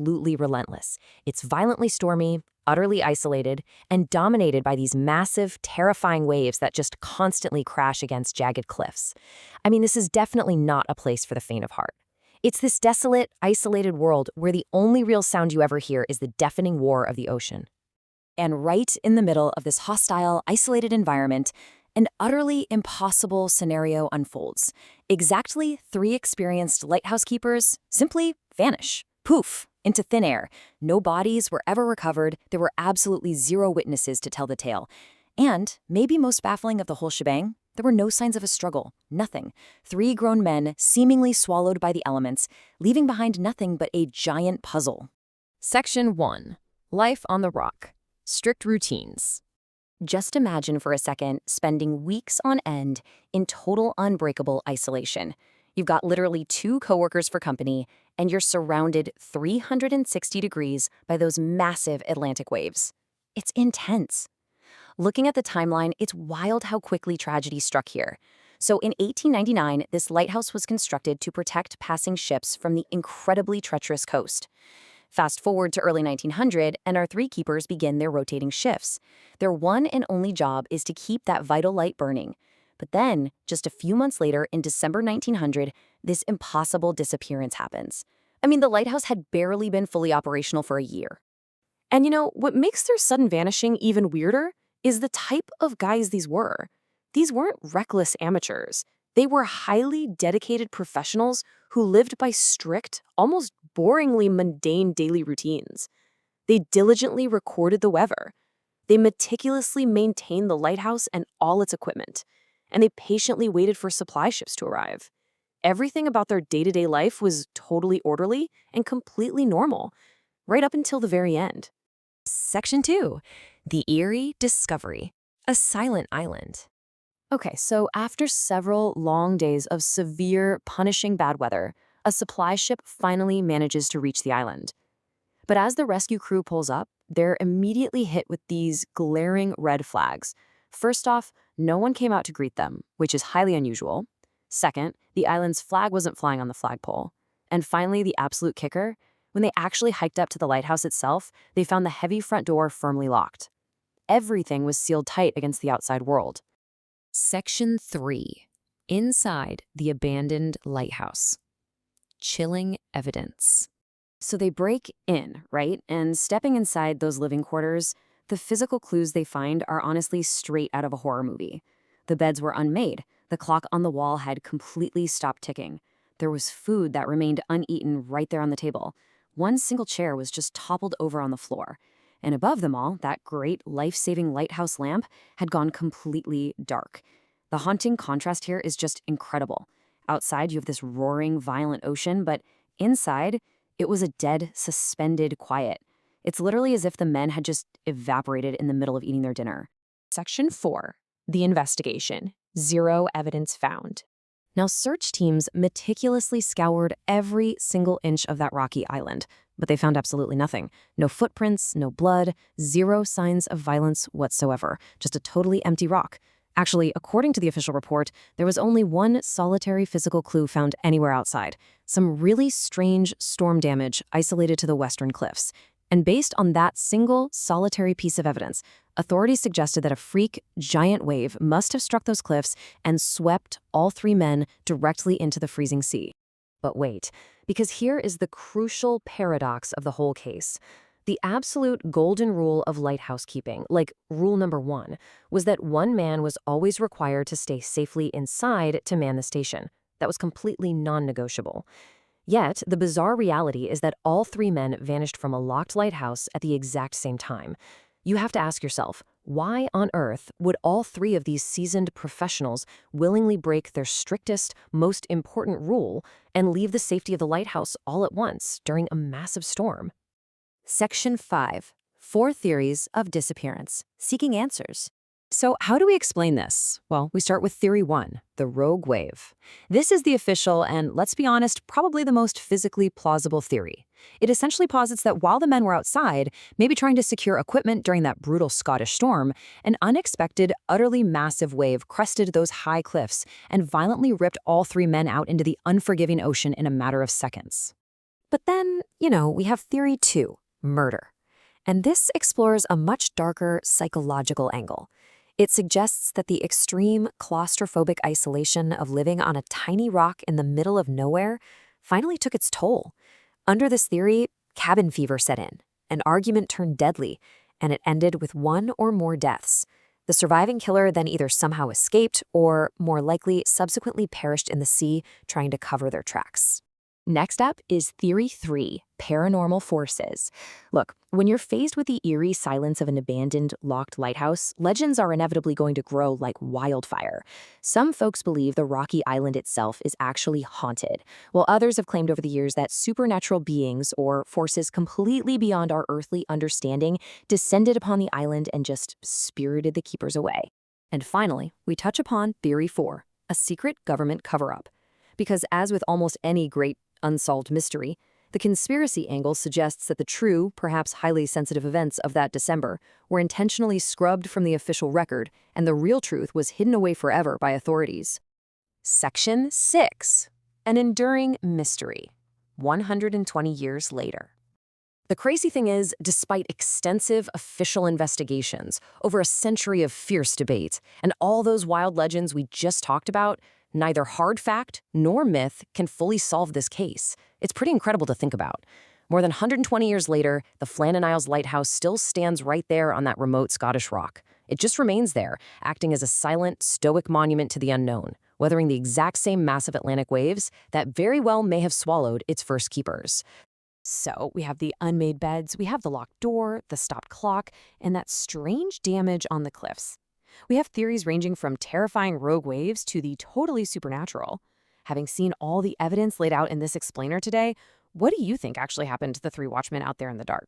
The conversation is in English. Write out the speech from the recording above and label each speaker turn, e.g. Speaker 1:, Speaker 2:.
Speaker 1: absolutely relentless. It's violently stormy, utterly isolated, and dominated by these massive, terrifying waves that just constantly crash against jagged cliffs. I mean, this is definitely not a place for the faint of heart. It's this desolate, isolated world where the only real sound you ever hear is the deafening roar of the ocean. And right in the middle of this hostile, isolated environment, an utterly impossible scenario unfolds. Exactly 3 experienced lighthouse keepers simply vanish. Poof, into thin air. No bodies were ever recovered. There were absolutely 0 witnesses to tell the tale. And, maybe most baffling of the whole shebang, there were no signs of a struggle. Nothing. 3 grown men seemingly swallowed by the elements, leaving behind nothing but a giant puzzle. Section 1. Life on the Rock. Strict routines. Just imagine for a second spending weeks on end in total unbreakable isolation. You've got literally 2 coworkers for company, and you're surrounded 360 degrees by those massive Atlantic waves. It's intense. Looking at the timeline, it's wild how quickly tragedy struck here. So in 1899, this lighthouse was constructed to protect passing ships from the incredibly treacherous coast. Fast forward to early 1900, and our 3 keepers begin their rotating shifts. Their one and only job is to keep that vital light burning. But then, just a few months later, in December 1900, this impossible disappearance happens. I mean, the lighthouse had barely been fully operational for a year. And what makes their sudden vanishing even weirder is the type of guys these were. These weren't reckless amateurs. They were highly dedicated professionals who lived by strict, almost boringly mundane daily routines. They diligently recorded the weather. They meticulously maintained the lighthouse and all its equipment. And they patiently waited for supply ships to arrive. Everything about their day-to-day life was totally orderly and completely normal, right up until the very end. Section 2. The Eerie Discovery. A Silent Island. Okay, so after several long days of severe, punishing bad weather, a supply ship finally manages to reach the island. But as the rescue crew pulls up, they're immediately hit with these glaring red flags. First off, no one came out to greet them, which is highly unusual. Second, the island's flag wasn't flying on the flagpole. And finally, the absolute kicker, when they actually hiked up to the lighthouse itself, they found the heavy front door firmly locked. Everything was sealed tight against the outside world. Section 3. Inside the Abandoned Lighthouse. Chilling evidence. So they break in, right? And stepping inside those living quarters, the physical clues they find are honestly straight out of a horror movie. The beds were unmade. The clock on the wall had completely stopped ticking. There was food that remained uneaten right there on the table. One single chair was just toppled over on the floor. And above them all, that great life-saving lighthouse lamp had gone completely dark. The haunting contrast here is just incredible. Outside, you have this roaring, violent ocean, but inside, it was a dead, suspended quiet. It's literally as if the men had just evaporated in the middle of eating their dinner. Section 4. The Investigation. 0 evidence found. Now, search teams meticulously scoured every single inch of that rocky island, but they found absolutely nothing. No footprints, no blood, 0 signs of violence whatsoever, just a totally empty rock. Actually, according to the official report, there was only one solitary physical clue found anywhere outside, some really strange storm damage isolated to the western cliffs. And based on that single, solitary piece of evidence, authorities suggested that a freak, giant wave must have struck those cliffs and swept all 3 men directly into the freezing sea. But wait, because here is the crucial paradox of the whole case. The absolute golden rule of lighthouse keeping, like rule number 1, was that one man was always required to stay safely inside to man the station. That was completely non-negotiable. Yet, the bizarre reality is that all 3 men vanished from a locked lighthouse at the exact same time. You have to ask yourself, why on earth would all 3 of these seasoned professionals willingly break their strictest, most important rule and leave the safety of the lighthouse all at once during a massive storm? Section 5. 4 Theories of Disappearance. Seeking answers. So how do we explain this? Well, we start with Theory 1, the rogue wave. This is the official and, let's be honest, probably the most physically plausible theory. It essentially posits that while the men were outside, maybe trying to secure equipment during that brutal Scottish storm, an unexpected, utterly massive wave crested those high cliffs and violently ripped all 3 men out into the unforgiving ocean in a matter of seconds.
Speaker 2: But then, we have theory 2, murder. And this explores a much darker psychological angle. It suggests that the extreme claustrophobic isolation of living on a tiny rock in the middle of nowhere finally took its toll. Under this theory, cabin fever set in. An argument turned deadly, and it ended with one or more deaths. The surviving killer then either somehow escaped or, more likely, subsequently perished in the sea trying to cover their tracks.
Speaker 1: Next up is Theory 3, paranormal forces. Look, when you're faced with the eerie silence of an abandoned, locked lighthouse, legends are inevitably going to grow like wildfire. Some folks believe the rocky island itself is actually haunted, while others have claimed over the years that supernatural beings or forces completely beyond our earthly understanding descended upon the island and just spirited the keepers away. And finally, we touch upon Theory 4, a secret government cover-up. Because as with almost any great unsolved mystery, the conspiracy angle suggests that the true, perhaps highly sensitive events of that December were intentionally scrubbed from the official record, and the real truth was hidden away forever by authorities. Section 6. An enduring mystery. 120 years later. The crazy thing is, despite extensive official investigations, over a century of fierce debate, and all those wild legends we just talked about, neither hard fact nor myth can fully solve this case. It's pretty incredible to think about. More than 120 years later, the Flannan Isles Lighthouse still stands right there on that remote Scottish rock. It just remains there, acting as a silent, stoic monument to the unknown, weathering the exact same massive Atlantic waves that very well may have swallowed its first keepers. So we have the unmade beds, we have the locked door, the stopped clock, and that strange damage on the cliffs. We have theories ranging from terrifying rogue waves to the totally supernatural. Having seen all the evidence laid out in this explainer today, what do you think actually happened to the three watchmen out there in the dark?